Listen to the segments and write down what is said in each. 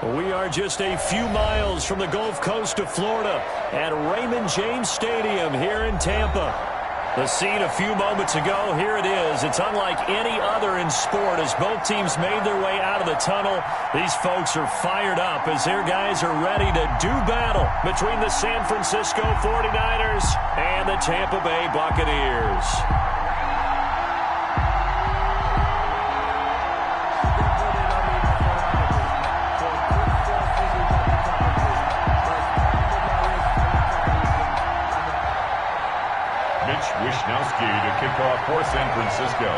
We are just a few miles from the Gulf Coast of Florida at Raymond James Stadium here in Tampa. The scene a few moments ago, here it is. It's unlike any other in sport as both teams made their way out of the tunnel. These folks are fired up as their guys are ready to do battle between the San Francisco 49ers and the Tampa Bay Buccaneers. Wishnowski to kick off for San Francisco.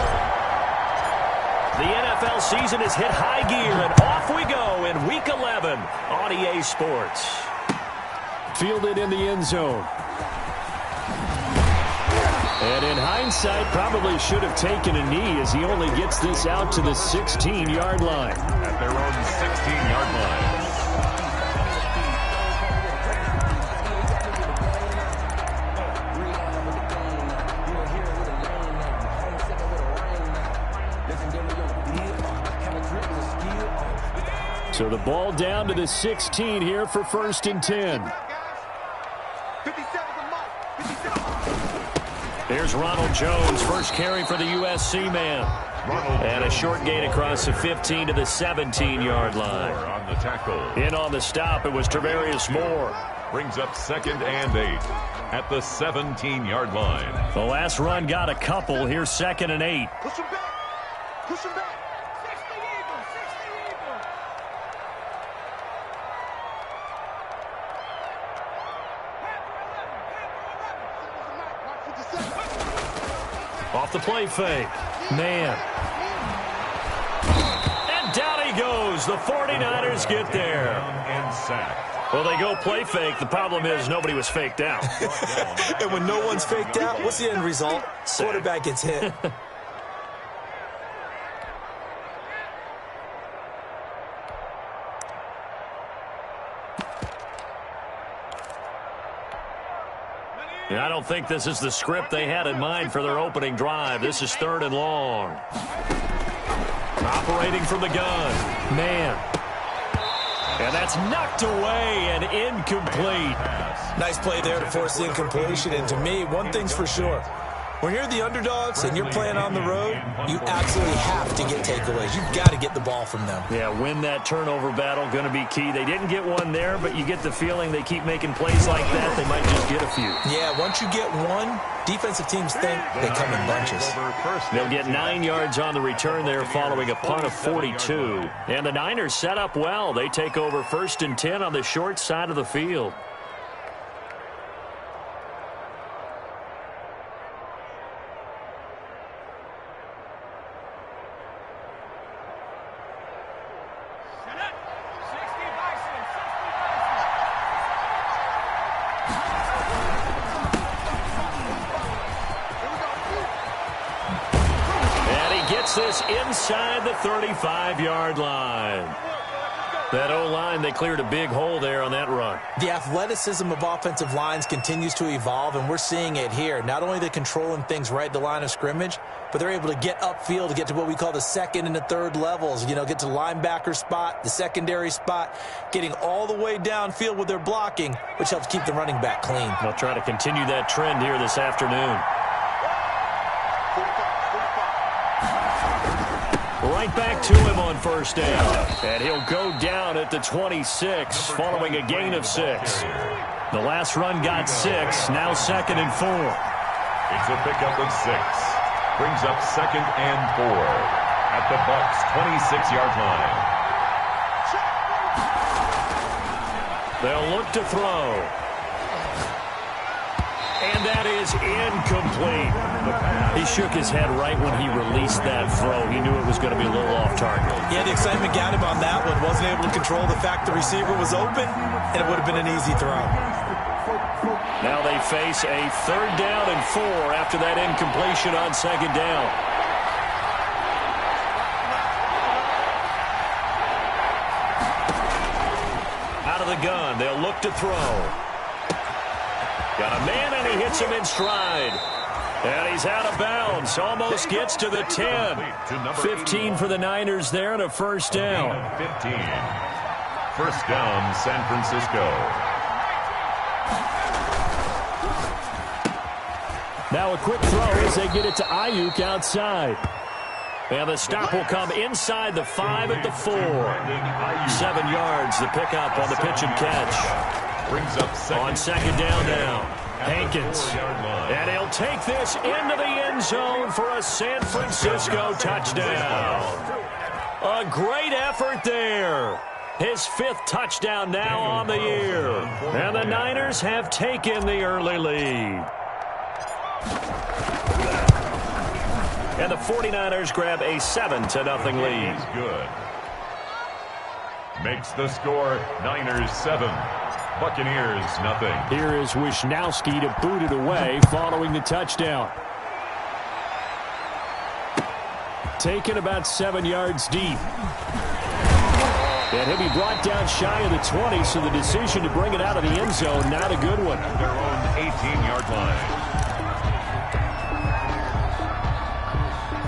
The NFL season has hit high gear, and off we go in Week 11 on EA Sports. Fielded in the end zone. And in hindsight, probably should have taken a knee as he only gets this out to the 16-yard line. At their own 16-yard line. So the ball down to the 16 here for 1st and 10. There's Ronald Jones, first carry for the USC man. And a short gain across the 15 to the 17-yard line. On the tackle. In on the stop, it was Tavarius Moore. Brings up 2nd and 8 at the 17-yard line. The last run got a couple. Here's 2nd and 8. Push him back. Push him back. Off the play fake. Man. And down he goes. The 49ers get there. And sacked. Well, they go play fake. The problem is nobody was faked out. And when no one's faked out, what's the end result? Quarterback gets hit. I don't think this is the script they had in mind for their opening drive. This is 3rd and long. Operating from the gun. Man. And that's knocked away and incomplete. Nice play there to force the incompletion. And to me, one thing's for sure. When you're the underdogs and you're playing on the road, you absolutely have to get takeaways. You've got to get the ball from them. Yeah, win that turnover battle, going to be key. They didn't get one there, but you get the feeling they keep making plays like that, they might just get a few. Yeah, once you get one, defensive teams think they come in bunches. They'll get 9 yards on the return there following a punt of 42. And the Niners set up well. They take over 1st and 10 on the short side of the field. This inside the 35-yard line. That O-line, they cleared a big hole there on that run. The athleticism of offensive lines continues to evolve, and we're seeing it here. Not only are they controlling things right at the line of scrimmage, but they're able to get upfield to get to what we call the 2nd and the 3rd levels. You know, get to the linebacker spot, the secondary spot, getting all the way downfield with their blocking, which helps keep the running back clean. They'll try to continue that trend here this afternoon. Right back to him on 1st down. And he'll go down at the 26 following a gain of 6. The last run got 6, now 2nd and 4. It's a pickup of 6. Brings up 2nd and 4 at the Bucs' 26-yard line. They'll look to throw. And that is incomplete. He shook his head right when he released that throw. He knew it was going to be a little off target. Yeah, the excitement got him on that one. Wasn't able to control the fact the receiver was open, and it would have been an easy throw. Now they face a 3rd down and 4 after that incompletion on 2nd down. Out of the gun, they'll look to throw. Got a man, and he hits him in stride. And he's out of bounds. Almost gets to the 10. 15 for the Niners there and a 1st down. First down, San Francisco. Now a quick throw as they get it to Ayuk outside. And the stop will come inside the 5 at the 4. 7 yards, the pickup on the pitch and catch. Brings up on second down now. Hankins. And he'll take this into the end zone for a San Francisco touchdown. A great effort there. His 5th touchdown now on the year. And the Niners have taken the early lead. And the 49ers grab a 7-0 lead. Good. Makes the score Niners 7. Buccaneers nothing. Here is Wisnowski to boot it away following the touchdown. Taken about 7 yards deep. And he'll be brought down shy of the 20, so the decision to bring it out of the end zone, not a good one. Their own 18-yard line.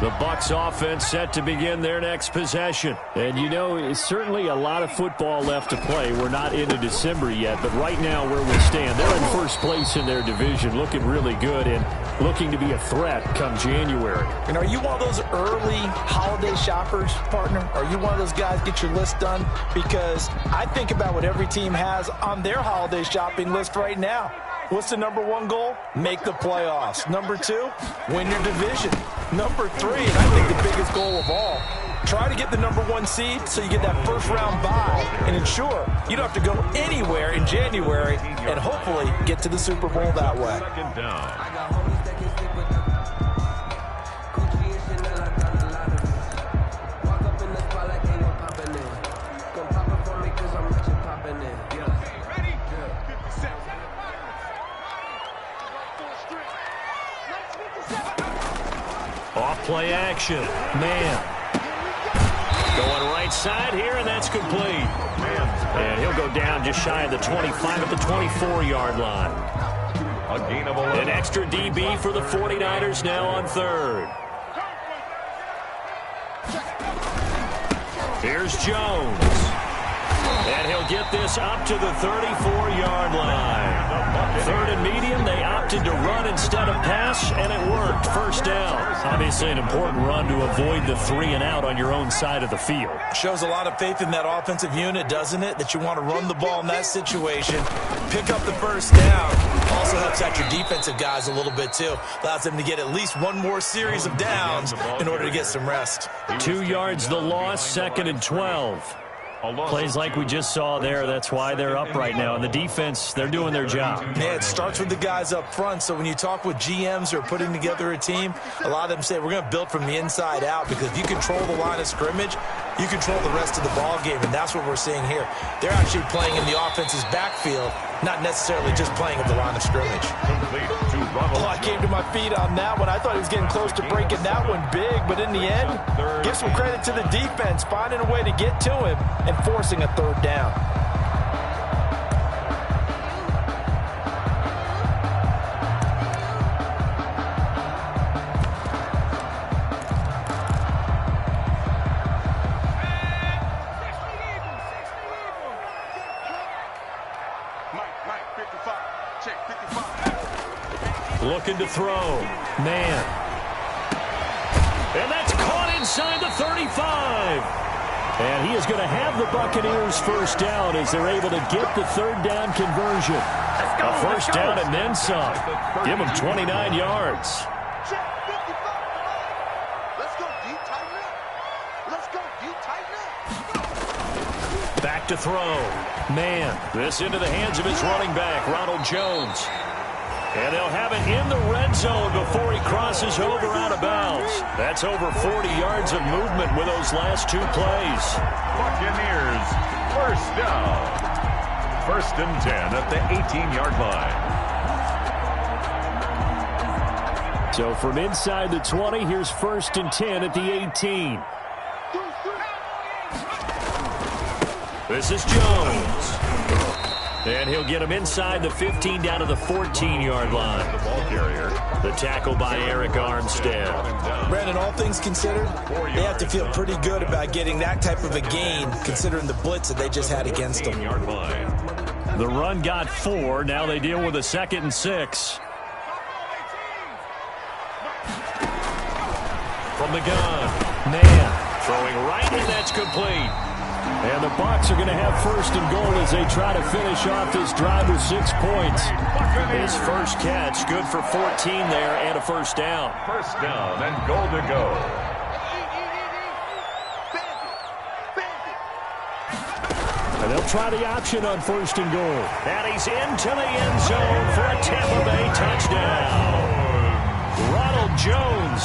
The Bucs offense set to begin their next possession. And, you know, it's certainly a lot of football left to play. We're not into December yet, but right now where we stand, they're in first place in their division, looking really good and looking to be a threat come January. And are you one of those early holiday shoppers, partner? Are you one of those guys get your list done? Because I think about what every team has on their holiday shopping list right now. What's the number 1 goal? Make the playoffs. Number 2, win your division. Number 3, and I think the biggest goal of all, try to get the number 1 seed so you get that first-round bye and ensure you don't have to go anywhere in January and hopefully get to the Super Bowl that way. Second down. Play action. Man. Going right side here, and that's complete. And he'll go down just shy of the 25 at the 24-yard line. A gain of 11. An extra DB for the 49ers now on 3rd. Here's Jones. And he'll get this up to the 34-yard line. 3rd and medium, they opted to run instead of pass, and it worked. First down. Obviously an important run to avoid the 3 and out on your own side of the field. Shows a lot of faith in that offensive unit, doesn't it? That you want to run the ball in that situation. Pick up the first down. Also helps out your defensive guys a little bit, too. Allows them to get at least one more series of downs in order to get some rest. 2 yards the loss, 2nd and 12. Plays like we just saw there. That's why they're up right now. And the defense, they're doing their job. Yeah, it starts with the guys up front. So when you talk with GMs who are putting together a team, a lot of them say we're going to build from the inside out, because if you control the line of scrimmage, you control the rest of the ball game, and that's what we're seeing here. They're actually playing in the offense's backfield, not necessarily just playing at the line of scrimmage. Oh, I came to my feet on that one. I thought he was getting close to breaking that one big, but in the end, give some credit to the defense, finding a way to get to him and forcing a 3rd down. Looking to throw. Man. And that's caught inside the 35. And he is going to have the Buccaneers first down as they're able to get the 3rd down conversion. A first down and then some. Give them 29 yards. Check 55. Let's go deep, tighten up. Let's go deep, tighten up. Back to throw. Man. This into the hands of his running back, Ronald Jones. And they'll have it in the red zone before he crosses over out of bounds. That's over 40 yards of movement with those last 2 plays. Buccaneers, first down. 1st and 10 at the 18-yard line. So from inside the 20, here's 1st and 10 at the 18. This is Jones. And he'll get him inside the 15 down to the 14-yard line. The ball carrier. The tackle by Eric Armstead. Brandon, all things considered, they have to feel pretty good about getting that type of a gain, considering the blitz that they just had against them. The run got 4. Now they deal with a 2nd and 6. From the gun, man, throwing right, and that's complete. And the Bucs are going to have 1st and goal as they try to finish off this drive with 6 points. His first catch, good for 14 there and a 1st down. 1st down and goal to go. And they'll try the option on 1st and goal. And he's into the end zone for a Tampa Bay touchdown. Ronald Jones,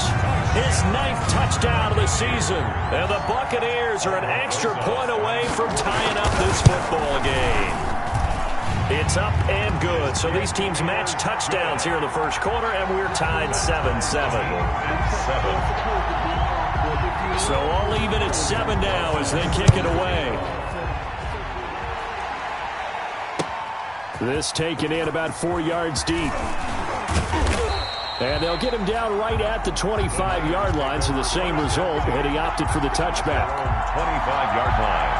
his 9th touchdown of the season. And the Buccaneers are an extra point away from tying up this football game. It's up and good. So these teams match touchdowns here in the first quarter, and we're tied 7-7. So all even at 7 now as they kick it away. This taken in about 4 yards deep. And they'll get him down right at the 25-yard line, so the same result, and he opted for the touchback. 25-yard line.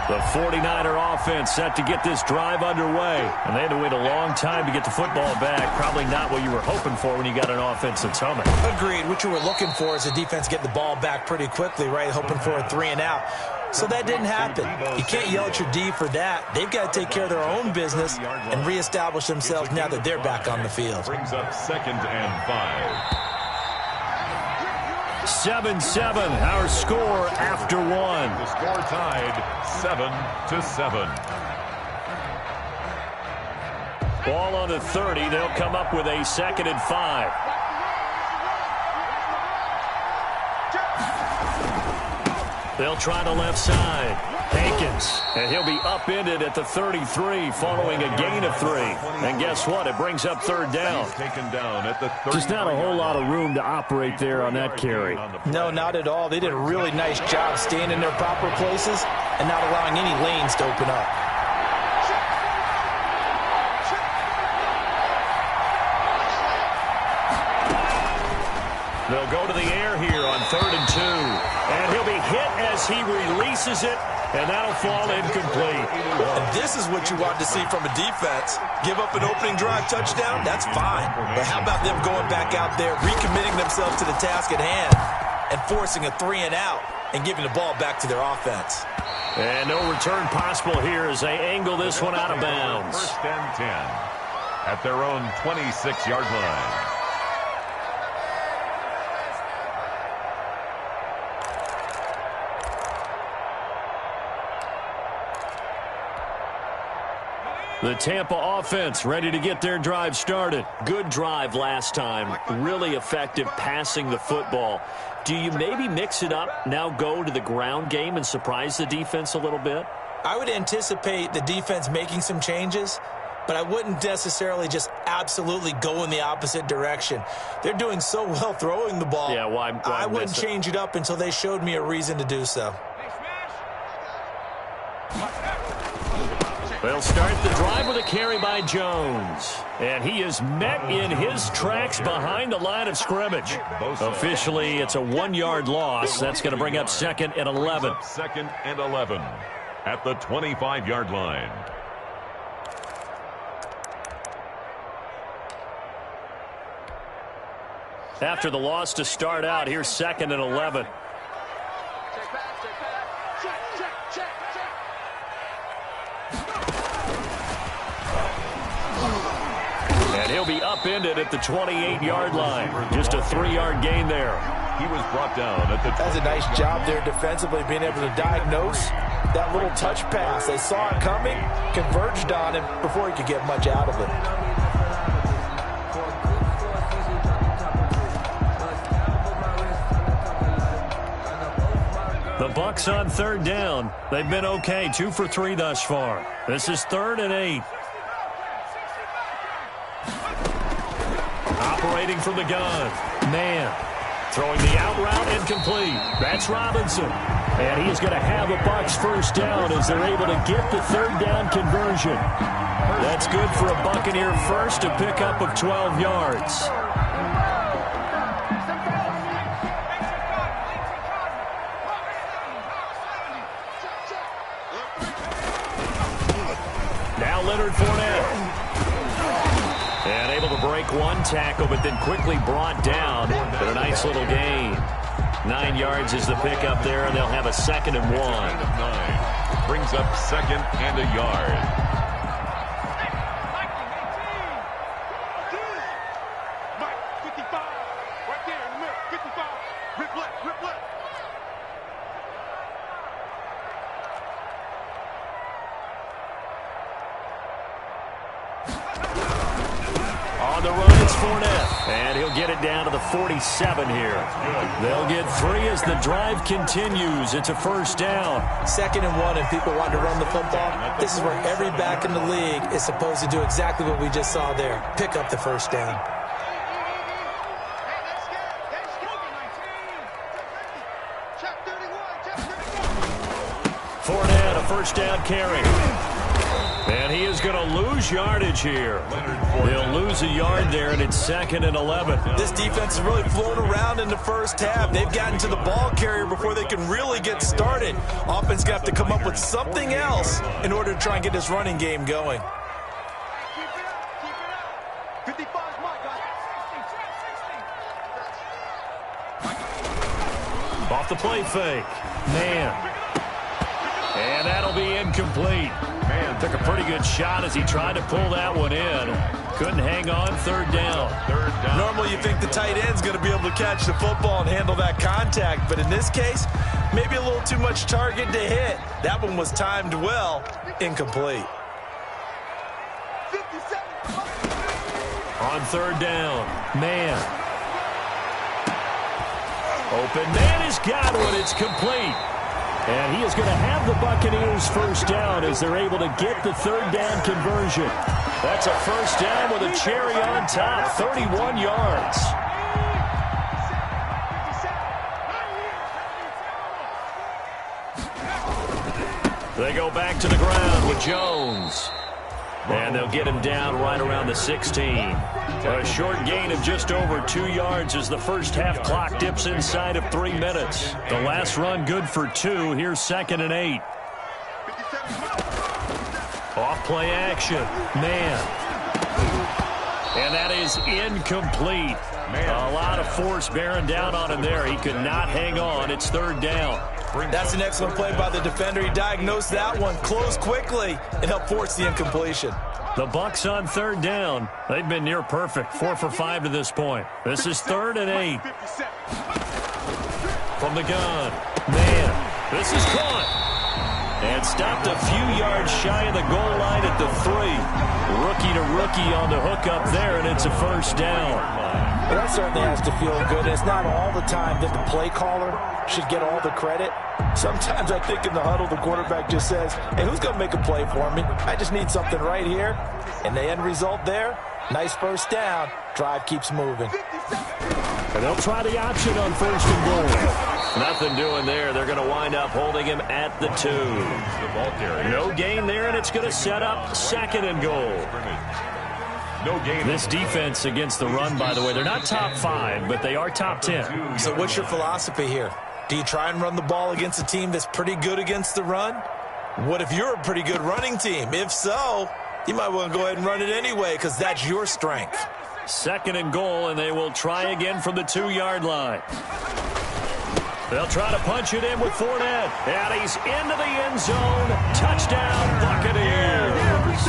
The 49er offense set to get this drive underway. And they had to wait a long time to get the football back. Probably not what you were hoping for when you got an offense that's humming. Agreed. What you were looking for is a defense getting the ball back pretty quickly, right? Hoping for a 3-and-out. So that didn't happen. You can't yell at your D for that. They've got to take care of their own business and reestablish themselves now that they're back on the field. Brings up 2nd and 5. 7-7, our score after 1. The score tied 7-7. Ball on the 30. They'll come up with a 2nd and 5. They'll try the left side. Hankins, and he'll be upended at the 33 following a gain of 3. And guess what? It brings up 3rd down. He's taken down at the 30. Just not a whole lot of room to operate there on that carry. No, not at all. They did a really nice job staying in their proper places and not allowing any lanes to open up. They'll go to the air here on 3rd and 2. And he'll be hit as he releases it, and that'll fall incomplete. And this is what you want to see from a defense. Give up an opening drive touchdown, that's fine. But how about them going back out there, recommitting themselves to the task at hand, and forcing a 3-and-out and giving the ball back to their offense. And no return possible here as they angle this one out of bounds. 1st and 10 at their own 26-yard line. The Tampa offense ready to get their drive started. Good drive last time. Really effective passing the football. Do you maybe mix it up, now go to the ground game and surprise the defense a little bit? I would anticipate the defense making some changes, but I wouldn't necessarily just absolutely go in the opposite direction. They're doing so well throwing the ball. Yeah, why I wouldn't change it up until they showed me a reason to do so. They'll start the drive with a carry by Jones. And he is met in his tracks behind the line of scrimmage. Officially, it's a 1-yard loss. That's going to bring up 2nd and 11. 2nd and 11 at the 25-yard line. After the loss to start out, here's 2nd and 11. And he'll be upended at the 28-yard line. Just a 3-yard gain there. He was brought down at the... That's a nice job there defensively, being able to diagnose that little touch pass. They saw it coming, converged on him before he could get much out of it. The Bucs on 3rd down. They've been okay, 2 for 3 thus far. This is 3rd and 8. Operating from the gun. Man. Throwing the out route incomplete. That's Robinson. And he's going to have a Bucs first down as they're able to get the third down conversion. That's good for a Buccaneer first, a pickup of 12 yards. Now Leonard Fournette. And able to break one tackle, but then quickly brought down. But a nice little gain. 9 yards is the pickup there, and they'll have a 2nd and 1. 9. Brings up 2nd and a yard. On the run, it's Fournette. And he'll get it down to the 47 here. They'll get 3 as the drive continues. It's a first down. 2nd and 1, and people want to run the football. This is where every back in the league is supposed to do exactly what we just saw there. Pick up the first down. Fournette, a first down carry. And he is going to lose yardage here. He'll lose a yard there, and it's 2nd and 11. This defense is really flown around in the first half. They've gotten to the ball carrier before they can really get started. Offense got to come up with something else in order to try and get this running game going. Off the play fake. Man. And that'll be incomplete. Man took a pretty good shot as he tried to pull that one in. Couldn't hang on. 3rd down. Normally you think the tight end's going to be able to catch the football and handle that contact, but in this case, maybe a little too much target to hit. That one was timed well. Incomplete. On 3rd down. Man. Open man has got one. It's complete. And he is going to have the Buccaneers first down as they're able to get the 3rd down conversion. That's a first down with a cherry on top, 31 yards. They go back to the ground with Jones. And they'll get him down right around the 16. A short gain of just over 2 yards as the first half clock dips inside of 3 minutes. The last run good for 2. Here's 2nd and 8. Off play action. Man. And that is incomplete. A lot of force bearing down on him there. He could not hang on. It's 3rd down. That's an excellent play by the defender. He diagnosed that one, closed quickly, and helped force the incompletion. The Bucs on 3rd down. They've been near perfect, 4 for 5 to this point. This is 3rd and 8. From the gun. Man, this is caught. And stopped a few yards shy of the goal line at the 3. Rookie to rookie on the hook up there, and it's a first down. Well, that certainly has to feel good. It's not all the time that the play caller should get all the credit. Sometimes I think in the huddle, the quarterback just says, hey, who's going to make a play for me? I just need something right here. And the end result there, nice first down. Drive keeps moving. And they'll try the option on 1st and goal. Nothing doing there. They're going to wind up holding him at the 2. No gain there, and it's going to set up 2nd and goal. No gain. This defense against the run, by the way, they're not top 5, but they are top 10. So what's your philosophy here? Do you try and run the ball against a team that's pretty good against the run? What if you're a pretty good running team? If so, you might want to go ahead and run it anyway because that's your strength. 2nd and goal, and they will try again from the 2-yard line. They'll try to punch it in with Fournette. And he's into the end zone. Touchdown, Buccaneers.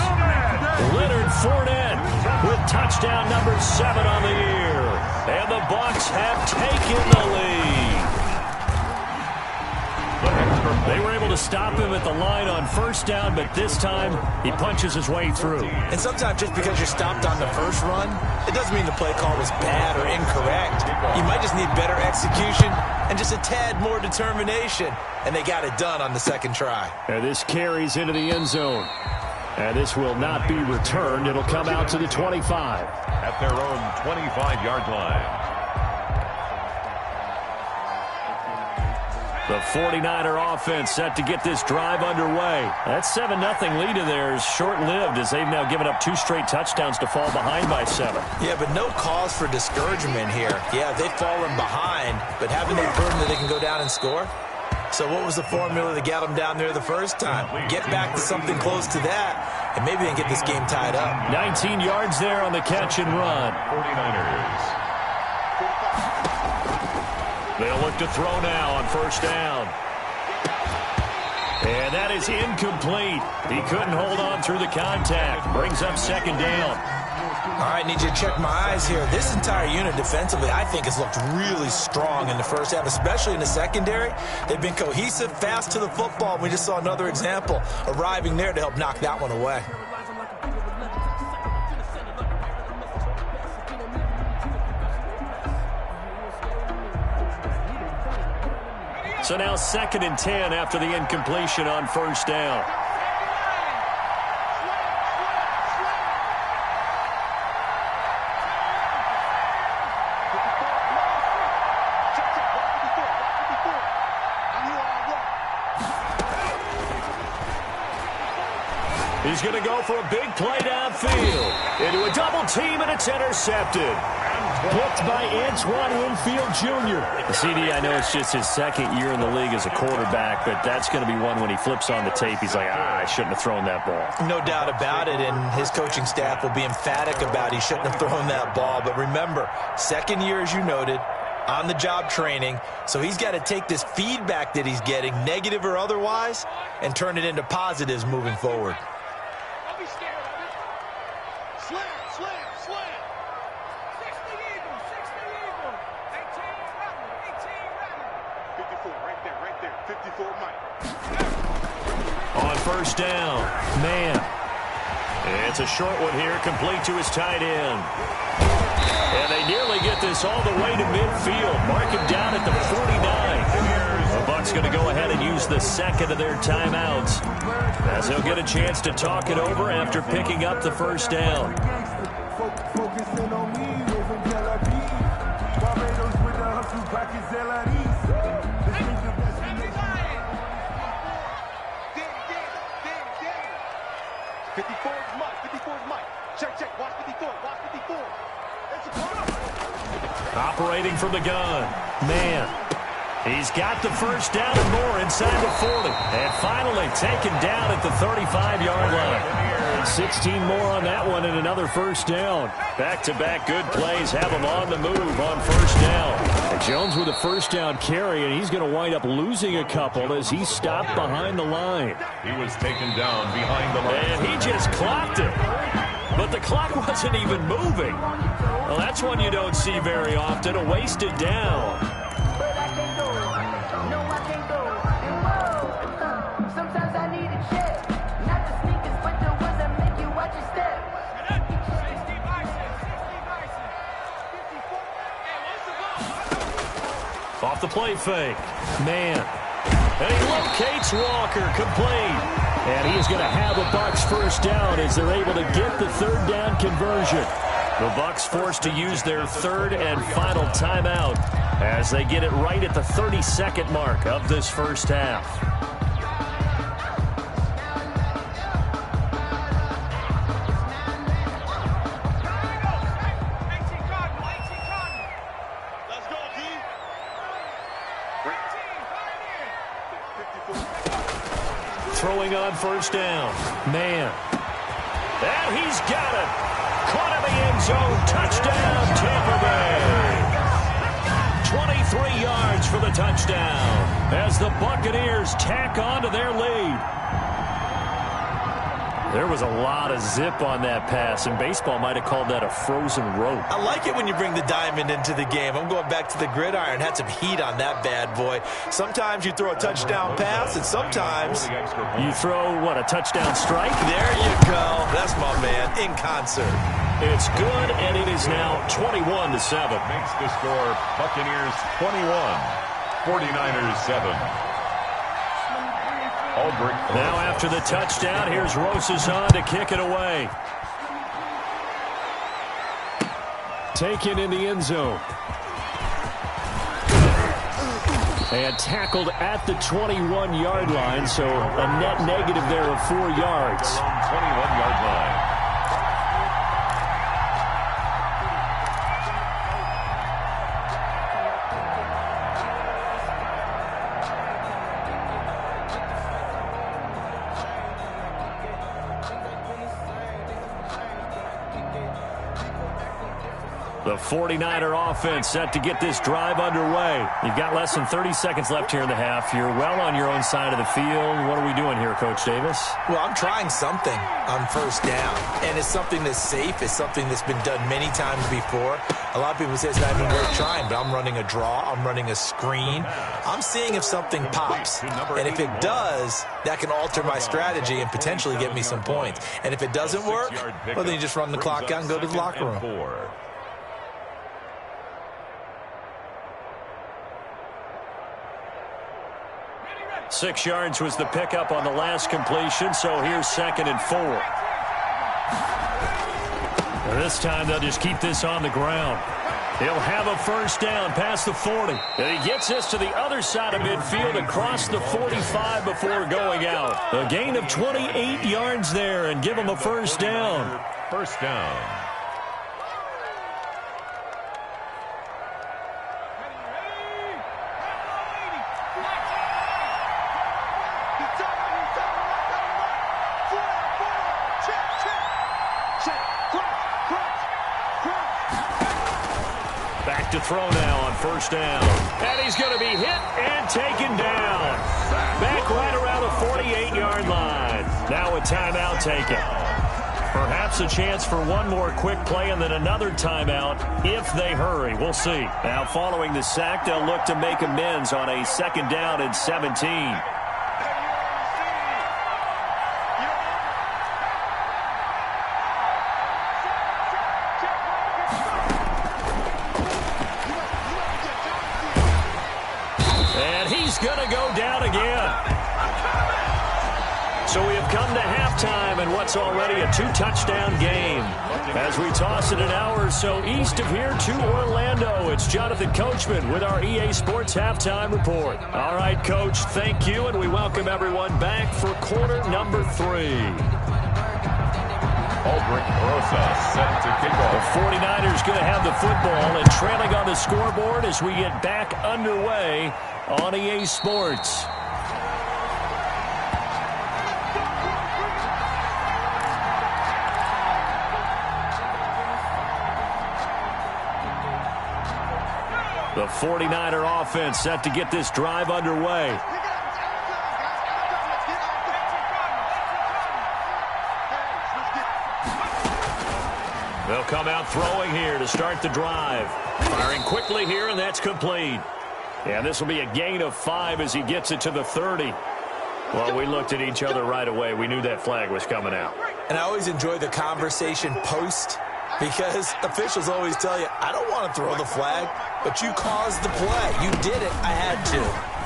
Leonard Fournette with touchdown number 7 on the year. And the Bucs have taken the lead. They were able to stop him at the line on 1st down, but this time he punches his way through. And sometimes just because you're stopped on the first run, it doesn't mean the play call was bad or incorrect. You might just need better execution and just a tad more determination, and they got it done on the 2nd try. And this carries into the end zone. And this will not be returned. It'll come out to the 25. At their own 25-yard line. The 49er offense set to get this drive underway. That 7-0 lead of theirs short-lived as they've now given up 2 straight touchdowns to fall behind by 7. Yeah, but no cause for discouragement here. Yeah, they've fallen behind, but haven't they proven that they can go down and score? So what was the formula that got them down there the first time? Get back to something close to that, and maybe they can get this game tied up. 19 yards there on the catch and run. 49ers. They'll look to throw now on first down. And that is incomplete. He couldn't hold on through the contact. Brings up second down. All right, need you to check my eyes here. This entire unit defensively, I think, has looked really strong in the first half, especially in the secondary. They've been cohesive, fast to the football. We just saw another example arriving there to help knock that one away. So now 2nd and 10 after the incompletion on first down. He's going to go for a big play downfield. Into a double team, and it's intercepted. Blocked by Antoine Winfield Jr. The CD, I know it's just his 2nd year in the league as a quarterback, but that's going to be one when he flips on the tape. He's like, I shouldn't have thrown that ball. No doubt about it, and his coaching staff will be emphatic about he shouldn't have thrown that ball. But remember, 2nd year, as you noted, on-the-job training, so he's got to take this feedback that he's getting, negative or otherwise, and turn it into positives moving forward. Don't be scared of it. Slam, slam, slam. 60 Eagle, 18 rattler. 54, right there, 54 Mike. On first down, man. It's a short one here, complete to his tight end. And they nearly get this all the way to midfield. Mark him down at the 49. The Bucs going to go ahead and use the 2nd of their timeouts, as he'll get a chance to talk it over after picking up the first down. Check, watch 54, watch 54. Operating from the gun. Man. He's got the first down and more inside the 40. And finally taken down at the 35-yard line. 16 more on that one and another first down. Back-to-back good plays have him on the move on first down. And Jones with a first down carry, and he's going to wind up losing a couple as he stopped behind the line. He was taken down behind the line. And he just clocked it. But the clock wasn't even moving. Well, that's one you don't see very often, a wasted down. Sometimes I need a check. Not the sneakers, but the ones that make you watch your step. Off the play fake. Man. And he locates Walker, complete. And he is going to have a Bucs first down as they're able to get the 3rd down conversion. The Bucs forced to use their 3rd and final timeout as they get it right at the 32nd mark of this first half. Throwing on first down. Man. And he's got it. Caught in the end zone. Touchdown, Tampa Bay. 23 yards for the touchdown as the Buccaneers tack on to their lead. There was a lot of zip on that pass, and baseball might have called that a frozen rope. I like it when you bring the diamond into the game. I'm going back to the gridiron. Had some heat on that bad boy. Sometimes you throw a touchdown pass, and sometimes you throw, what, a touchdown strike? There you go. That's my man, in concert. It's good, and it is now 21-7. Makes the score Buccaneers 21, 49ers 7. Now after the touchdown, here's Rosazon to kick it away. Taken in the end zone. And tackled at the 21-yard line, so a net negative there of 4 yards. 21-yard line. The 49er offense set to get this drive underway. You've got less than 30 seconds left here in the half. You're well on your own side of the field. What are we doing here, Coach Davis? Well, I'm trying something on first down, and it's something that's safe. It's something that's been done many times before. A lot of people say it's not even worth trying, but I'm running a draw. I'm running a screen. I'm seeing if something pops, and if it does, that can alter my strategy and potentially get me some points. And if it doesn't work, well, then you just run the clock out and go to the locker room. 6 yards was the pickup on the last completion, so here's 2nd and 4. This time they'll just keep this on the ground. He'll have a first down past the 40. And he gets this to the other side of midfield across the 45 before going out. A gain of 28 yards there and give him a first down. First down. Back to throw now on first down. And he's going to be hit and taken down. Back right around the 48-yard line. Now a timeout taken. Perhaps a chance for one more quick play and then another timeout if they hurry. We'll see. Now following the sack, they'll look to make amends on a 2nd down and 17. Going to go down again. So we have come to halftime in what's already a 2-touchdown game. As we toss it an hour or so east of here to Orlando, it's Jonathan Coachman with our EA Sports Halftime Report. All right, Coach, thank you, and we welcome everyone back for quarter number 3. Aldrich Rosa set to kick off. The 49ers going to have the football and trailing on the scoreboard as we get back underway on EA Sports. The 49er offense set to get this drive underway. They'll come out throwing here to start the drive. Firing quickly here, and that's complete. And this will be a gain of 5 as he gets it to the 30. Well, we looked at each other right away. We knew that flag was coming out. And I always enjoy the conversation post because officials always tell you, I don't want to throw the flag, but you caused the play. You did it. I had to.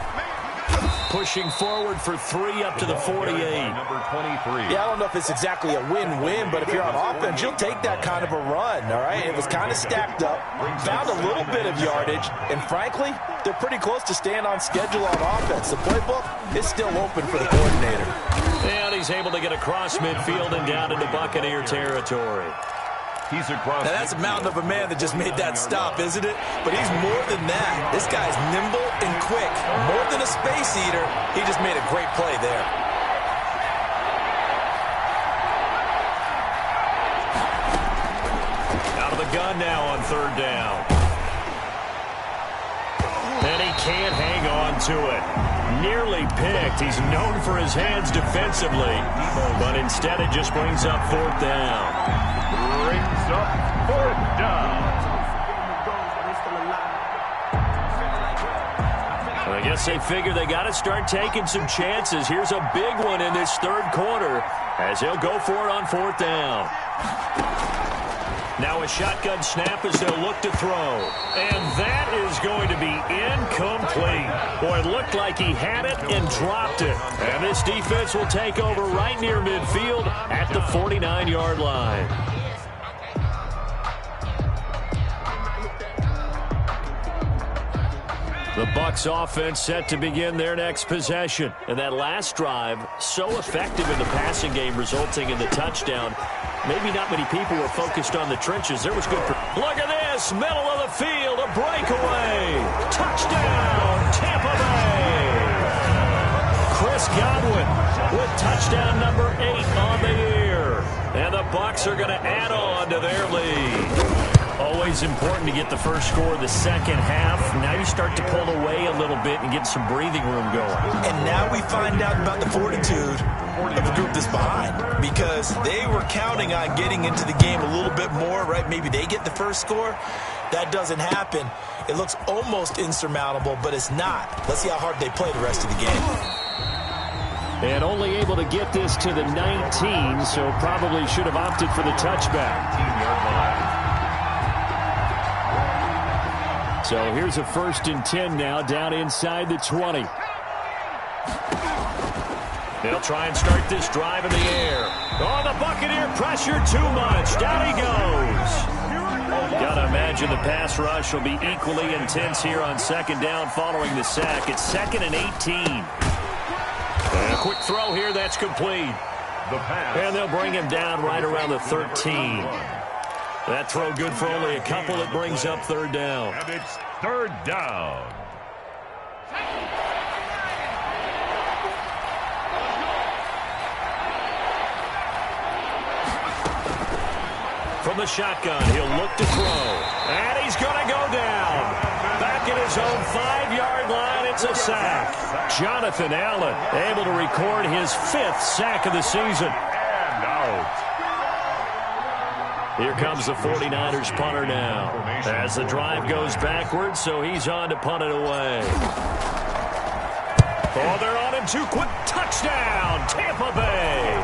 Pushing forward for 3 up to the 48. Number 23. Yeah, I don't know if it's exactly a win-win, but if you're on offense, you'll take that kind of a run, all right? It was kind of stacked up, found a little bit of yardage, and frankly, they're pretty close to staying on schedule on offense. The playbook is still open for the coordinator. And he's able to get across midfield and down into Buccaneer territory. He's across. Now, that's a mountain of a man that just made that stop, isn't it? But he's more than that. This guy's nimble and quick. More than a space eater, he just made a great play there. Out of the gun now on 3rd down. And he can't hang on to it. Nearly picked. He's known for his hands defensively, but instead it just brings up 4th down. Brings up 4th down. I guess they figure they got to start taking some chances. Here's a big one in this 3rd quarter as he'll go for it on 4th down. Now a shotgun snap as they'll look to throw. And that is going to be incomplete. Boy, it looked like he had it and dropped it. And this defense will take over right near midfield at the 49-yard line. The Bucs offense set to begin their next possession. And that last drive, so effective in the passing game, resulting in the touchdown. Maybe not many people were focused on the trenches. There was good. Look at this, middle of the field, a breakaway. Touchdown, Tampa Bay. Chris Godwin with touchdown number 8 on the year. And the Bucs are going to add on to their lead. Always important to get the first score of the second half. Now you start to pull away a little bit and get some breathing room going. And now we find out about the fortitude of the group that's behind, because they were counting on getting into the game a little bit more, right? Maybe they get the first score. That doesn't happen. It looks almost insurmountable, but it's not. Let's see how hard they play the rest of the game. And only able to get this to the 19, so probably should have opted for the touchback. 19-yard line. So here's a 1st and 10 now, down inside the 20. They'll try and start this drive in the air. Oh, the Buccaneer pressure too much. Down he goes. Gotta imagine the pass rush will be equally intense here on 2nd down following the sack. It's 2nd and 18. And a quick throw here, that's complete. And they'll bring him down right around the 13. That throw good for only a couple. It brings up 3rd down. And it's 3rd down. From the shotgun, he'll look to throw. And he's going to go down. Back at his own 5-yard line, it's a sack. Jonathan Allen able to record his 5th sack of the season. And out. Here comes the 49ers punter now. As the drive goes backwards, so he's on to punt it away. Oh, they're on him too quick. Touchdown, Tampa Bay.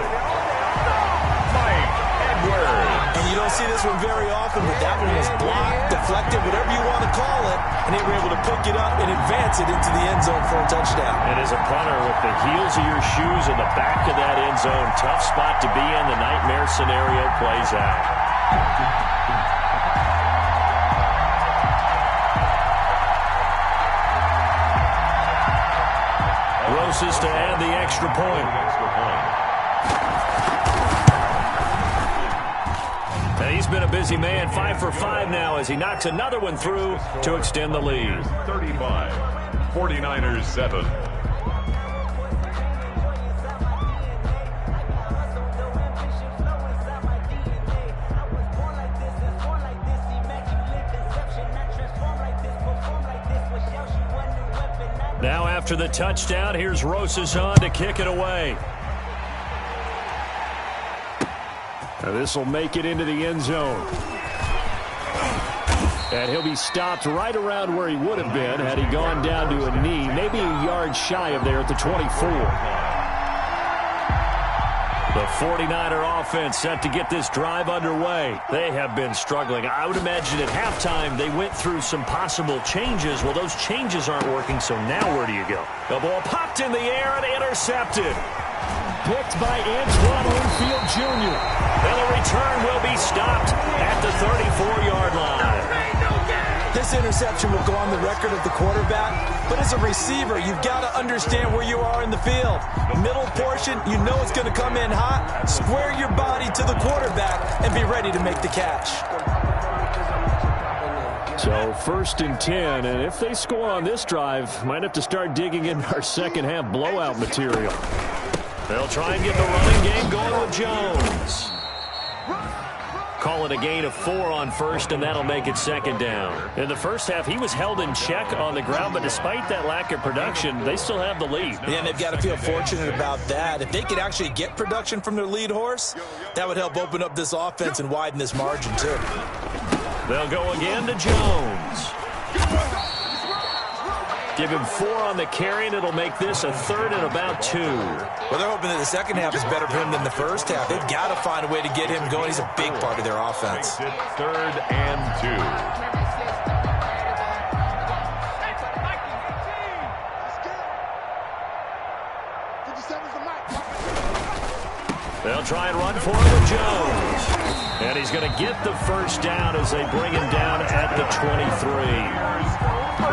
Mike Edwards. And you don't see this one very often, but that one was blocked, deflected, whatever you want to call it, and they were able to pick it up and advance it into the end zone for a touchdown. And as a punter, with the heels of your shoes in the back of that end zone, tough spot to be in. The nightmare scenario plays out. Roses to add the extra point. And he's been a busy man, 5 for 5 now as he knocks another one through to extend the lead. 35, 49ers 7. Now after the touchdown, here's Roses on to kick it away. Now this will make it into the end zone. And he'll be stopped right around where he would have been had he gone down to a knee, maybe a yard shy of there at the 24. The 49er offense set to get this drive underway. They have been struggling. I would imagine at halftime they went through some possible changes. Well, those changes aren't working, so now where do you go? The ball popped in the air and intercepted. Picked by Antoine Winfield Jr. And the return will be stopped at the 34-yard line. This interception will go on the record of the quarterback, but as a receiver, you've got to understand where you are in the field. Middle portion, you know it's going to come in hot. Square your body to the quarterback and be ready to make the catch. So 1st and 10, and if they score on this drive, might have to start digging into our second half blowout material. They'll try and get the running game going with Jones. Call it a gain of 4 on 1st, and that'll make it 2nd down. In the first half, he was held in check on the ground, but despite that lack of production, they still have the lead. Yeah, and they've got to feel fortunate about that. If they could actually get production from their lead horse, that would help open up this offense and widen this margin, too. They'll go again to Jones. Give him 4 on the carry, and it'll make this a 3rd and about 2. Well, they're hoping that the second half is better for him than the first half. They've got to find a way to get him going. He's a big part of their offense. 3rd and 2. They'll try and run for it with Jones. And he's going to get the first down as they bring him down at the 23.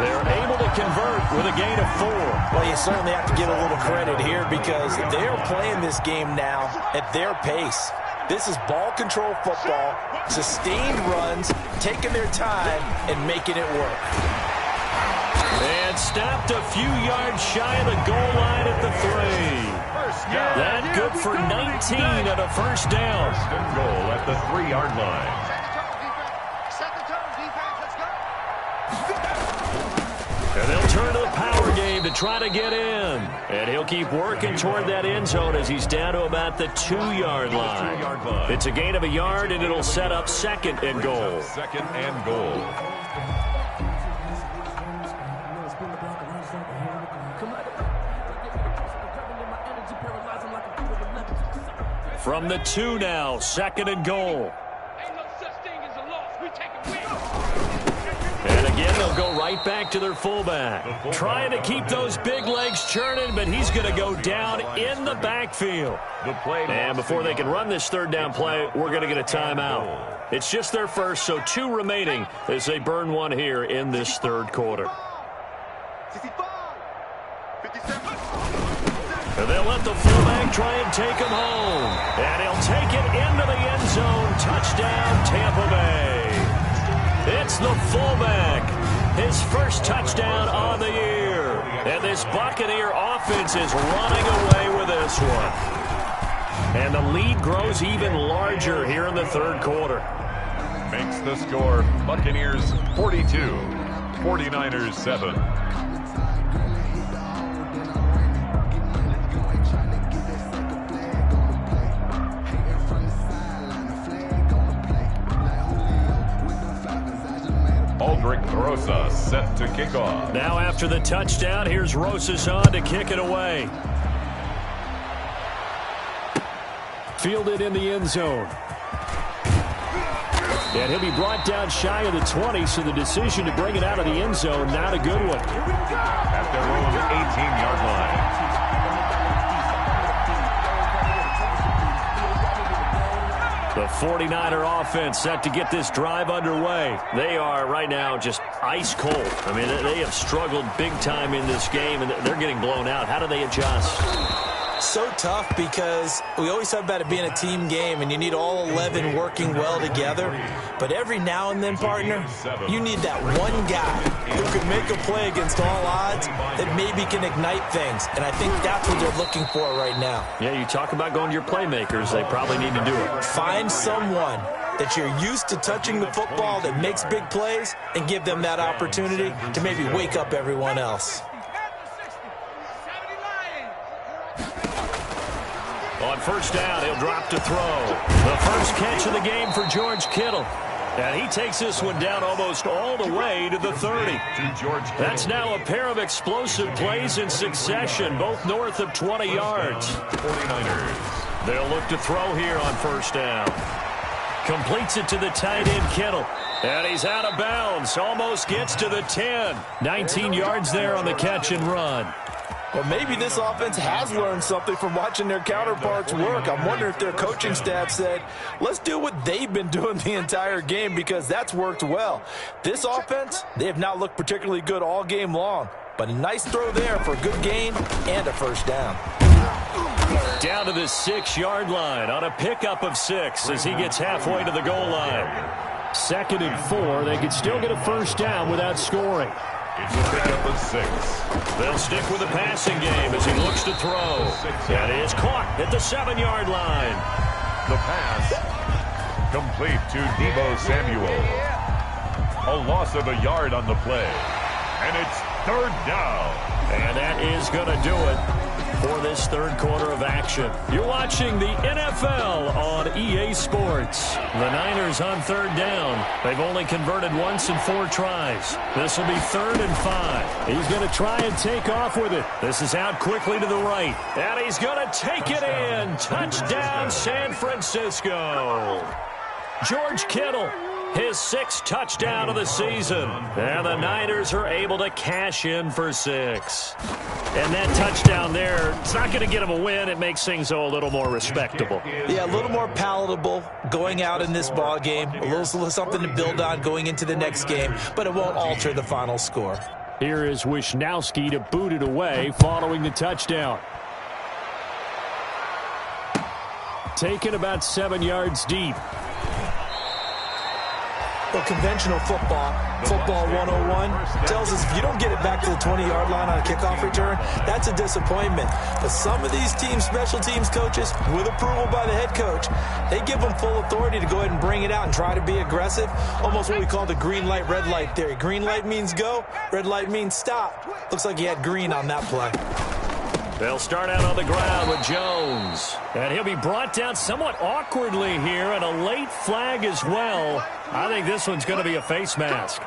They're able to convert with a gain of 4. Well, you certainly have to give a little credit here because they're playing this game now at their pace. This is ball control football, sustained runs, taking their time, and making it work. And stopped a few yards shy of the goal line at the 3. That good for 19 and a first down. First and goal at the 3-yard line. Set the tone, defense. Let's go. And they'll turn to the power game to try to get in. And he'll keep working toward that end zone as he's down to about the 2-yard line. It's a gain of a yard, and it'll set up second and goal. Second and goal. From the 2 now, second and goal. And again, they'll go right back to their fullback. Trying to keep those big legs churning, but he's going to go down in the backfield. And before they can run this third down play, we're going to get a timeout. It's just their first, so 2 remaining as they burn one here in this third quarter. 55, 57. And they'll let the fullback try and take him home. And he'll take it into the end zone. Touchdown, Tampa Bay. It's the fullback. His first touchdown on the year. And this Buccaneer offense is running away with this one. And the lead grows even larger here in the third quarter. Makes the score Buccaneers 42, 49ers 7. Rosa set to kick off. Now after the touchdown, here's Rosas on to kick it away. Fielded in the end zone. And he'll be brought down shy of the 20, so the decision to bring it out of the end zone, not a good one. At their own 18-yard line. The 49er offense set to get this drive underway. They are right now just ice cold. I mean, they have struggled big time in this game, and they're getting blown out. How do they adjust? So tough because we always talk about it being a team game, and you need all 11 working well together. But every now and then, partner, you need that one guy who can make a play against all odds that maybe can ignite things. And I think that's what they're looking for right now. Yeah, you talk about going to your playmakers. They probably need to do it. Find someone that you're used to touching the football that makes big plays and give them that opportunity to maybe wake up everyone else. On first down, he'll drop to throw. The first catch of the game for George Kittle. And he takes this one down almost all the way to the 30. That's now a pair of explosive plays in succession, both north of 20 yards. 49ers. They'll look to throw here on first down. Completes it to the tight end, Kittle. And he's out of bounds. Almost gets to the 10. 19 yards there on the catch and run. Well, maybe this offense has learned something from watching their counterparts work. I'm wondering if their coaching staff said, let's do what they've been doing the entire game because that's worked well. This offense, they have not looked particularly good all game long. But a nice throw there for a good gain and a first down. Down to the 6-yard line on a pickup of 6 as he gets halfway to the goal line. 2nd and 4. They could still get a first down without scoring. It's a pickup of 6. They'll stick with the passing game as he looks to throw. That is caught at the 7-yard line. The pass complete to Deebo Samuel. A loss of a yard on the play. And it's third down. And that is going to do it for this third quarter of action. You're watching the NFL on EA Sports. The Niners on third down. They've only converted once in 4 tries. This will be 3rd and 5. He's going to try and take off with it. This is out quickly to the right. And he's going to take it in. Touchdown, San Francisco. George Kittle His 6th touchdown of the season. And the Niners are able to cash in for 6. And that touchdown there, it's not going to get him a win. It makes things, though, a little more respectable. Yeah, a little more palatable going out in this ball game. A little something to build on going into the next game, but it won't alter the final score. Here is Wisnowski to boot it away following the touchdown. Taken about 7 yards deep. Well, conventional football 101, tells us if you don't get it back to the 20-yard line on a kickoff return, that's a disappointment. But some of these teams, special teams coaches, with approval by the head coach, they give them full authority to go ahead and bring it out and try to be aggressive. Almost what we call the green light, red light theory. Green light means go, red light means stop. Looks like he had green on that play. They'll start out on the ground with Jones. And he'll be brought down somewhat awkwardly here, and a late flag as well. I think this one's going to be a face mask.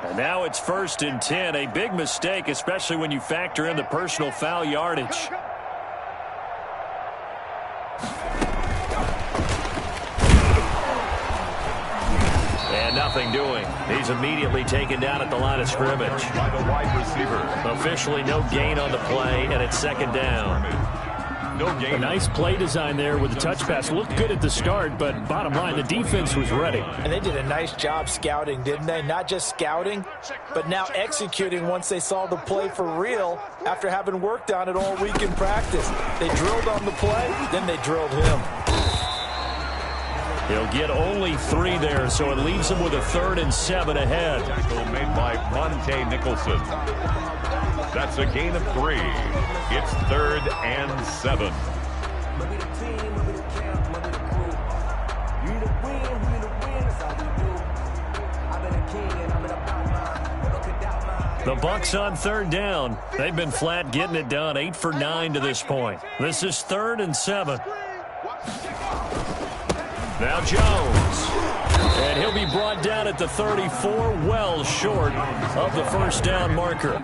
And now it's 1st and 10. A big mistake, especially when you factor in the personal foul yardage. And nothing doing. He's immediately taken down at the line of scrimmage. By the wide receiver. Officially no gain on the play, and it's 2nd down. No gain. A nice play design there with the touch pass. Looked good at the start, but bottom line, the defense was ready. And they did a nice job scouting, didn't they? Not just scouting, but now executing once they saw the play for real after having worked on it all week in practice. They drilled on the play, then they drilled him. He'll get only 3 there, so it leaves him with a 3rd and 7 ahead. Tackle made by Monte Nicholson. That's a gain of 3. It's 3rd and 7. The Bucs on 3rd down. They've been flat getting it done, 8 for 9 to this point. This is 3rd and 7. Now Jones. And he'll be brought down at the 34, well short of the 1st down marker.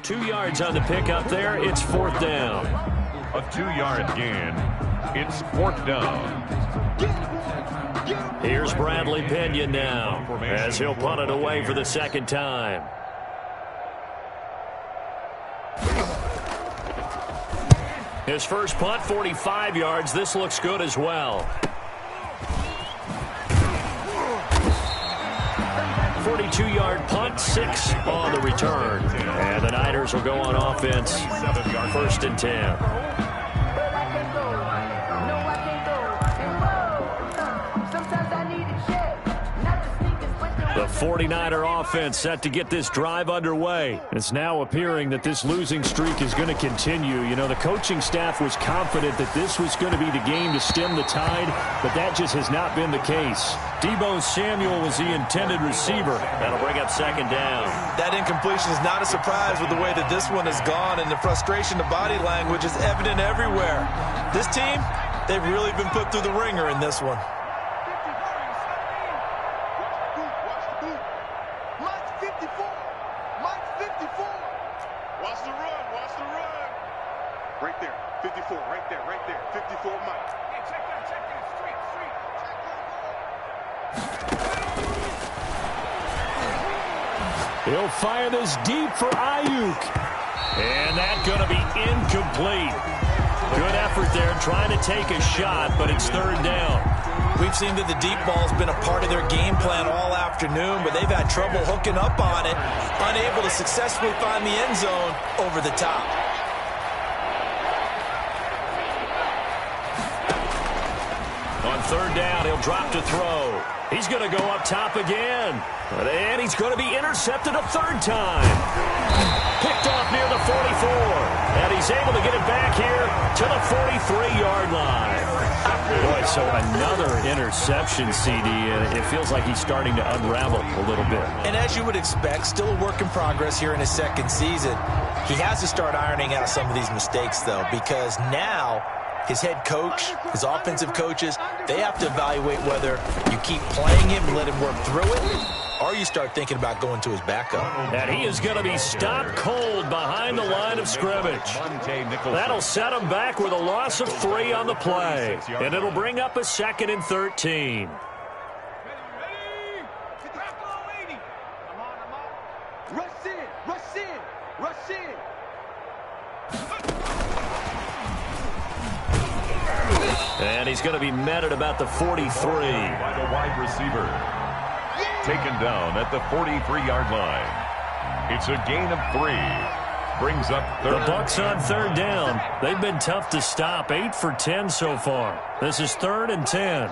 2 yards on the pickup there. It's 4th down. A 2-yard gain. It's 4th down. Here's Bradley Pena now as he'll punt it away for the 2nd time. His first punt, 45 yards. This looks good as well. 42-yard punt, 6 on the return. And the Niners will go on offense. 1st and 10. The 49er offense set to get this drive underway. It's now appearing that this losing streak is going to continue. You know, the coaching staff was confident that this was going to be the game to stem the tide, but that just has not been the case. Deebo Samuel was the intended receiver. That'll bring up 2nd down. That incompletion is not a surprise with the way that this one has gone, and the frustration of body language is evident everywhere. This team, they've really been put through the ringer in this one. Right there, 54, right there, 54, Mike. Hey, check that, street. He'll fire this deep for Ayuk. And that's going to be incomplete. Good effort there trying to take a shot, but it's 3rd down. We've seen that the deep ball's been a part of their game plan all afternoon, but they've had trouble hooking up on it, unable to successfully find the end zone over the top. On 3rd down, he'll drop to throw. He's going to go up top again. And he's going to be intercepted a 3rd time. Picked off near the 44. And he's able to get it back here to the 43-yard line. Boy, so another interception, CD, and it feels like he's starting to unravel a little bit. And as you would expect, still a work in progress here in his 2nd season. He has to start ironing out some of these mistakes, though, because now his head coach, his offensive coaches, they have to evaluate whether you keep playing him and let him work through it, or you start thinking about going to his backup. And he is going to be stopped cold behind the line of scrimmage. That'll set him back with a loss of 3 on the play. And it'll bring up a 2nd and 13. Rush in. And he's going to be met at about the 43. By the wide receiver. Taken down at the 43-yard line. It's a gain of 3. Brings up 3rd. The Bucs on 3rd down. They've been tough to stop. 8 for 10 so far. This is 3rd and 10.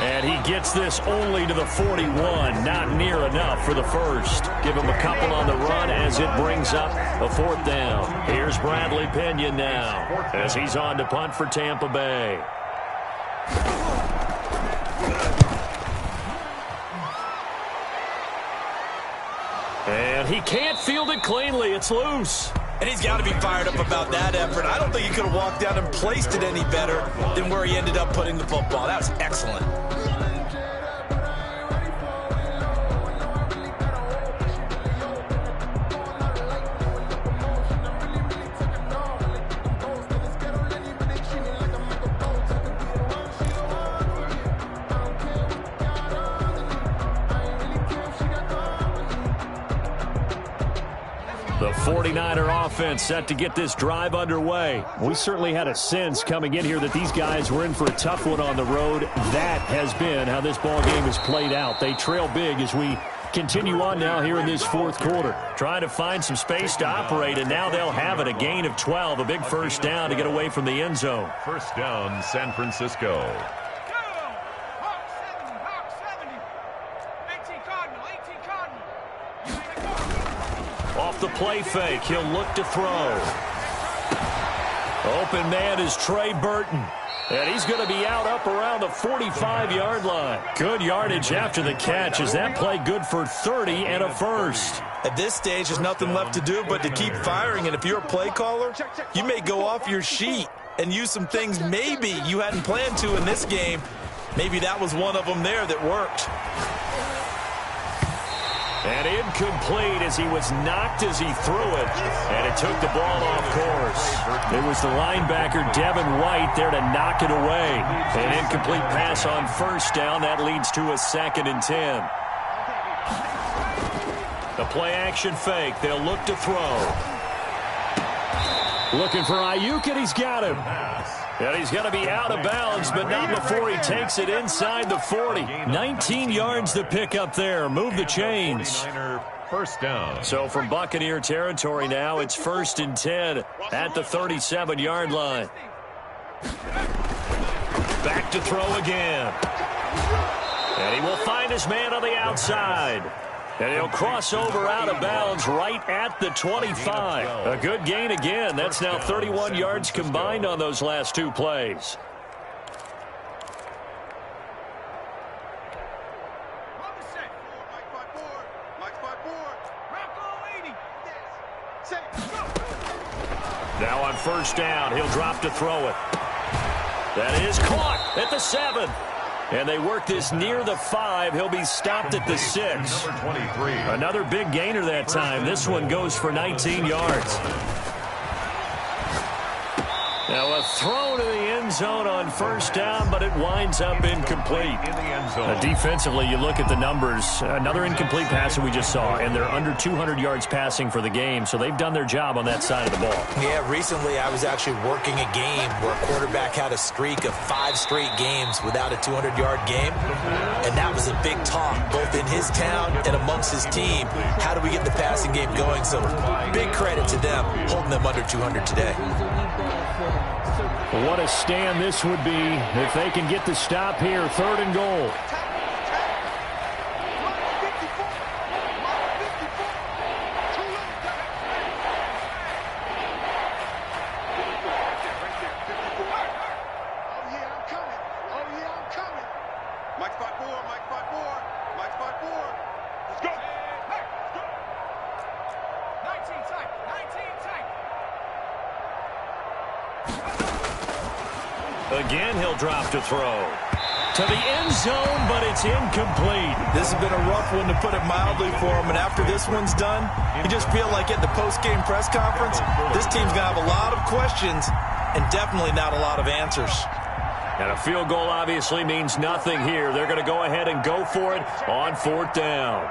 And he gets this only to the 41. Not near enough for the first. Give him a couple on the run as it brings up a 4th down. Here's Bradley Pena now as he's on to punt for Tampa Bay. And he can't field it cleanly. It's loose. And he's got to be fired up about that effort. I don't think he could have walked down and placed it any better than where he ended up putting the football. That was excellent. The 49er offense set to get this drive underway. We certainly had a sense coming in here that these guys were in for a tough one on the road. That has been how this ball game has played out. They trail big as we continue on now here in this 4th quarter. Trying to find some space to operate, and now they'll have it. A gain of 12, a big 1st down to get away from the end zone. 1st down, San Francisco. Off the play fake, he'll look to throw. Open man is Trey Burton. And he's going to be out up around the 45-yard line. Good yardage after the catch. Is that play good for 30 and a first? At this stage, there's nothing left to do but to keep firing. And if you're a play caller, you may go off your sheet and use some things maybe you hadn't planned to in this game. Maybe that was one of them there that worked. And incomplete as he was knocked as he threw it. And it took the ball off course. It was the linebacker, Devin White, there to knock it away. An incomplete pass on first down. That leads to a 2nd and 10. The play-action fake. They'll look to throw. Looking for Ayuk, and he's got him. And he's going to be out of bounds, but not before he takes it inside the 40. 19 yards to pick up there. Move the chains. First down. So from Buccaneer territory now, it's 1st and 10 at the 37-yard line. Back to throw again. And he will find his man on the outside. And he'll cross over out of bounds right at the 25. A good gain again. That's now 31 yards combined on those last 2 plays. Now on first down, he'll drop to throw it. That is caught at the 7. And they work this near the 5. He'll be stopped at the 6. Number 23. Another big gainer that time. This one goes for 19 yards. Now a throw to the end zone on first down, but it winds up incomplete. In the end zone. Defensively, you look at the numbers. Another incomplete pass that we just saw, and they're under 200 yards passing for the game, so they've done their job on that side of the ball. Yeah, recently I was actually working a game where a quarterback had a streak of 5 straight games without a 200-yard game, and that was a big talk, both in his town and amongst his team. How do we get the passing game going? So big credit to them, holding them under 200 today. What a stand this would be if they can get the stop here. 3rd and goal. Again, he'll drop to throw. To the end zone, but it's incomplete. This has been a rough one, to put it mildly, for him. And after this one's done, you just feel like at the post-game press conference, this team's going to have a lot of questions and definitely not a lot of answers. And a field goal obviously means nothing here. They're going to go ahead and go for it on 4th down.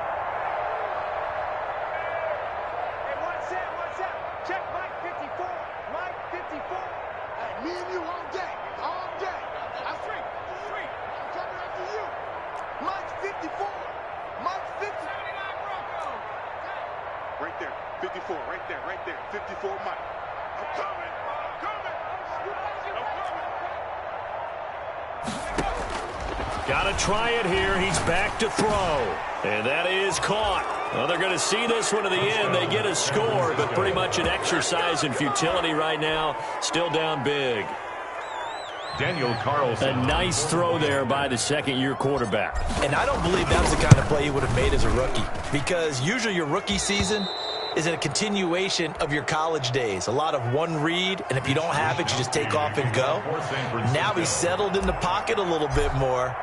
Got to try it here. He's back to throw. And that is caught. Well, they're going to see this one to the end. They get a score, but pretty much an exercise in futility right now. Still down big. Daniel Carlson. A nice throw there by the second-year quarterback. And I don't believe that's the kind of play he would have made as a rookie, because usually your rookie season is a continuation of your college days. A lot of one read, and if you don't have it, you just take off and go. Now he's settled in the pocket a little bit more,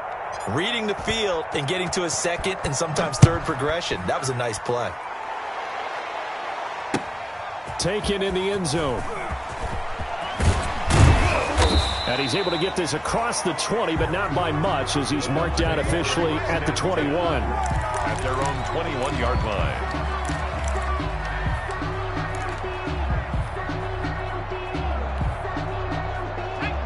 reading the field and getting to his 2nd and sometimes 3rd progression. That was a nice play. Taken in the end zone. And he's able to get this across the 20, but not by much, as he's marked down officially at the 21. At their own 21-yard line.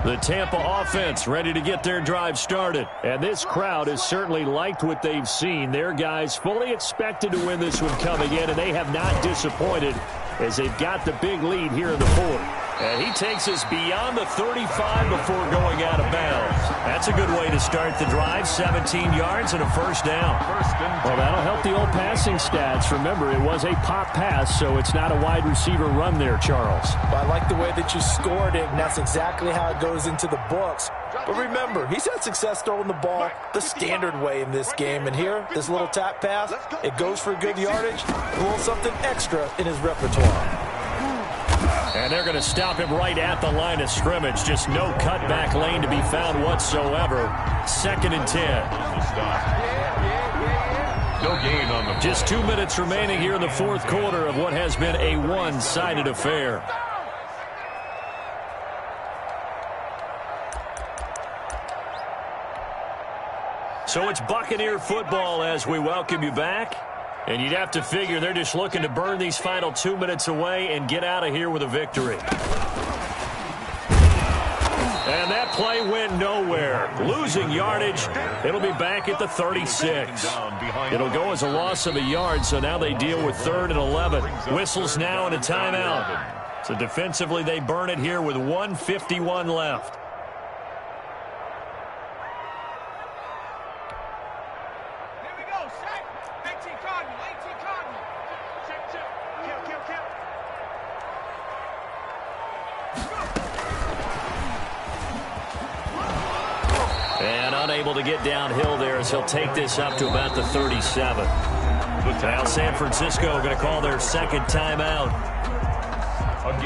The Tampa offense ready to get their drive started. And this crowd has certainly liked what they've seen. Their guys fully expected to win this one coming in, and they have not disappointed as they've got the big lead here in the 4th. And he takes us beyond the 35 before going out of bounds. That's a good way to start the drive. 17 yards and a first down. Well, that'll help the old passing stats. Remember, it was a pop pass, so it's not a wide receiver run there, Charles. Well, I like the way that you scored it, and that's exactly how it goes into the books. But remember, he's had success throwing the ball the standard way in this game. And here, this little tap pass, it goes for good yardage, a little something extra in his repertoire. And they're going to stop him right at the line of scrimmage. Just no cutback lane to be found whatsoever. 2nd and 10. No gain on the play. Just 2 minutes remaining here in the fourth quarter of what has been a one-sided affair. So it's Buccaneer football as we welcome you back. And you'd have to figure they're just looking to burn these final 2 minutes away and get out of here with a victory. And that play went nowhere. Losing yardage. It'll be back at the 36. It'll go as a loss of a yard, so now they deal with 3rd and 11. Whistles now and a timeout. So defensively, they burn it here with 1:51 left. Unable to get downhill there as he'll take this up to about the 37. Now San Francisco going to call their second timeout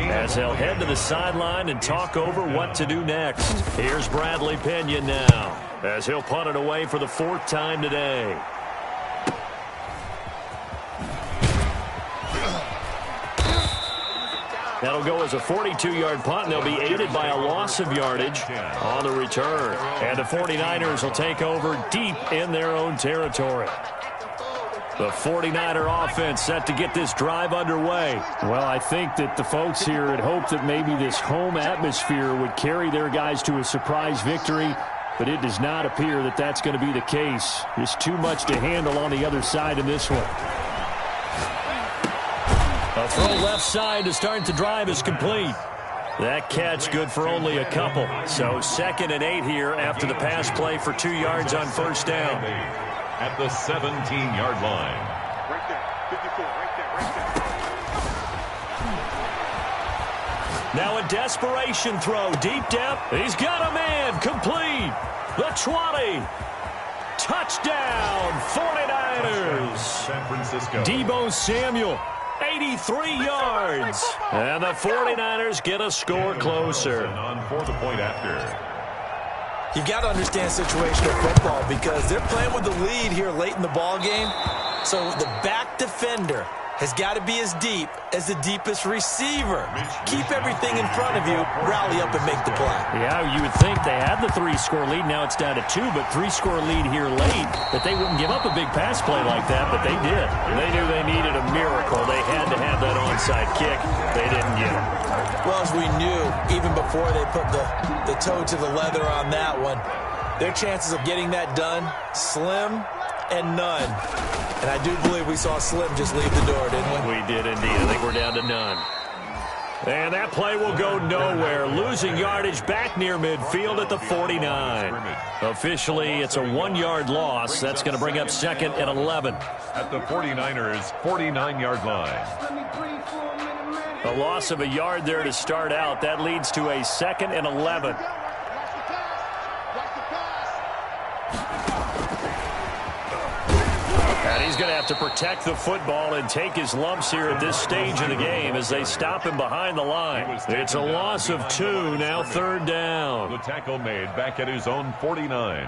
as they'll head to the sideline and talk over what to do next. Here's Bradley Pena now as he'll punt it away for the 4th time today. That'll go as a 42-yard punt, and they'll be aided by a loss of yardage on the return. And the 49ers will take over deep in their own territory. The 49er offense set to get this drive underway. Well, I think that the folks here had hoped that maybe this home atmosphere would carry their guys to a surprise victory, but it does not appear that that's going to be the case. There's too much to handle on the other side in this one. A throw left side to start the drive is complete. That catch good for only a couple. So 2nd and 8 here after the pass play for 2 yards on first down. At the 17-yard line. Right there. 54, right there. Now a desperation throw. Deep depth. He's got a man. Complete. The 20. Touchdown, 49ers. San Francisco. Deebo Samuel. 83 yards. And the 49ers get a score closer. On for the point after. You've got to understand situational football because they're playing with the lead here late in the ball game. So the back defender has got to be as deep as the deepest receiver. Keep everything in front of you, rally up and make the play. Yeah, you would think they had the 3-score lead. Now it's down to 2, but 3-score lead here late. That they wouldn't give up a big pass play like that, but they did. They knew they needed a miracle. They had to have that onside kick. They didn't get it. Well, as we knew, even before they put the toe to the leather on that one, their chances of getting that done, slim and none. And I do believe we saw Slim just leave the door, didn't we? We did indeed. I think we're down to none. And that play will go nowhere. Losing yardage back near midfield at the 49. Officially, it's a 1-yard loss. That's going to bring up 2nd and 11. At the 49ers' 49-yard line. A loss of a yard there to start out. That leads to a 2nd and 11. And he's going to have to protect the football and take his lumps here at this stage of the game as they stop him behind the line. It's a loss of 2, now 3rd down. The tackle made back at his own 49.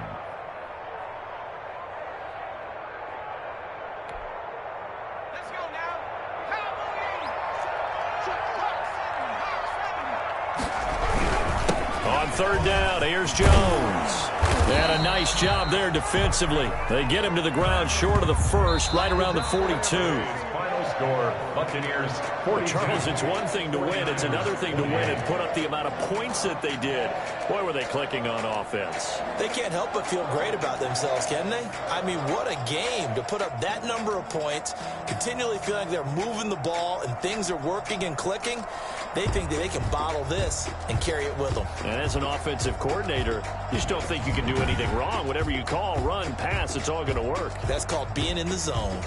On 3rd down, here's Jones. And a nice job there defensively. They get him to the ground short of the first, right around the 42. Final score, Buccaneers 42. Charles, it's one thing to win. It's another thing to win and put up the amount of points that they did. Boy, were they clicking on offense. They can't help but feel great about themselves, can they? I mean, what a game to put up that number of points, continually feeling like they're moving the ball and things are working and clicking. They think that they can bottle this and carry it with them. And as an offensive coordinator, you just don't think you can do anything wrong. Whatever you call, run, pass, it's all going to work. That's called being in the zone.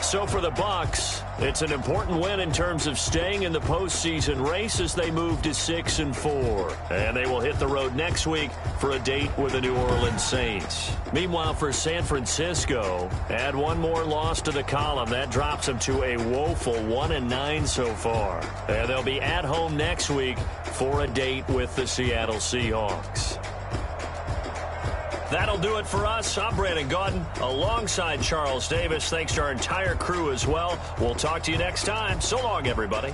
So for the Bucs, it's an important win in terms of staying in the postseason race as they move to 6-4. And they will hit the road next week for a date with the New Orleans Saints. Meanwhile, for San Francisco, add one more loss to the column. That drops them to a woeful 1-9 so far. And they'll be at home next week for a date with the Seattle Seahawks. That'll do it for us. I'm Brandon Gaudin alongside Charles Davis. Thanks to our entire crew as well. We'll talk to you next time. So long, everybody.